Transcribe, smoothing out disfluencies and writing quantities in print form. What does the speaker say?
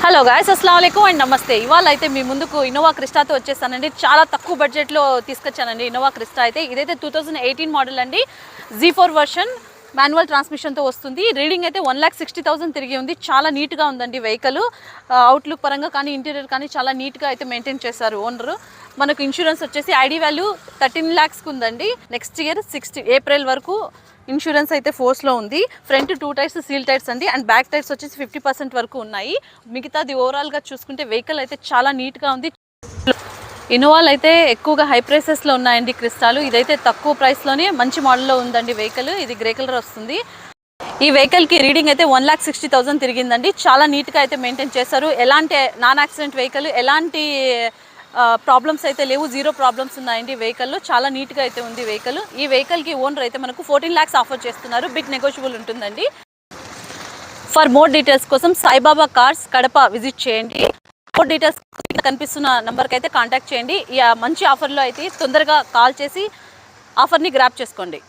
Hello guys, అస్సలాము అలైకుం and నమస్తే. ఇవాళ అయితే మీ ముందుకు ఇన్నోవా క్రిస్టాతో వచ్చేసానండి. చాలా తక్కువ బడ్జెట్లో తీసుకొచ్చానండి ఇన్నోవా క్రిస్టా అయితే. ఇదైతే 2018 మోడల్ అండి. Z4 వర్షన్ మాన్యువల్ ట్రాన్స్మిషన్తో వస్తుంది. రీడింగ్ అయితే 1,60,000 తిరిగి ఉంది. చాలా నీట్గా ఉందండి వెహికల్. అవుట్లుక్ పరంగా కానీ ఇంటీరియర్ కానీ చాలా నీట్గా అయితే మెయింటైన్ చేశారు ఓనరు. మనకు ఇన్సూరెన్స్ వచ్చేసి ఐడి వాల్యూ 13 lakhsకి ఉందండి. నెక్స్ట్ ఇయర్ ఏప్రిల్ వరకు ఇన్సూరెన్స్ అయితే ఫోర్స్లో ఉంది. ఫ్రంట్ 2 టైర్స్ సీల్ టైర్స్ అండి, అండ్ బ్యాక్ టైర్స్ వచ్చేసి 50% వరకు ఉన్నాయి. మిగతాది ఓవరాల్గా చూసుకుంటే వెహికల్ అయితే చాలా నీట్గా ఉంది. ఇన్నోవాలు అయితే ఎక్కువగా హై ప్రైసెస్లో ఉన్నాయండి క్రిస్టాలు. ఇదైతే తక్కువ ప్రైస్లోనే మంచి మోడల్లో ఉందండి వెహికల్. ఇది గ్రే కలర్ వస్తుంది. ఈ వెహికల్కి రీడింగ్ అయితే 1,60,000 తిరిగిందండి. చాలా నీట్గా అయితే మెయింటైన్ చేశారు. ఎలాంటి నాన్ యాక్సిడెంట్ వెహికల్, ఎలాంటి ప్రాబ్లమ్స్ అయితే లేవు. జీరో ప్రాబ్లమ్స్ ఉన్నాయండి వెహికల్లో. చాలా నీట్గా అయితే ఉంది వెహికల్. ఈ వెహికల్కి ఓనర్ అయితే మనకు 14 lakhs ఆఫర్ చేస్తున్నారు. బిగ్ నెగోషియబుల్ ఉంటుందండి. ఫర్ మోర్ డీటెయిల్స్ కోసం సాయిబాబా కార్స్ కడప విజిట్ చేయండి. మోర్ డీటెయిల్స్ కనిపిస్తున్న నెంబర్కి అయితే కాంటాక్ట్ చేయండి. మంచి ఆఫర్లో అయితే తొందరగా కాల్ చేసి ఆఫర్ని గ్రాప్ చేసుకోండి.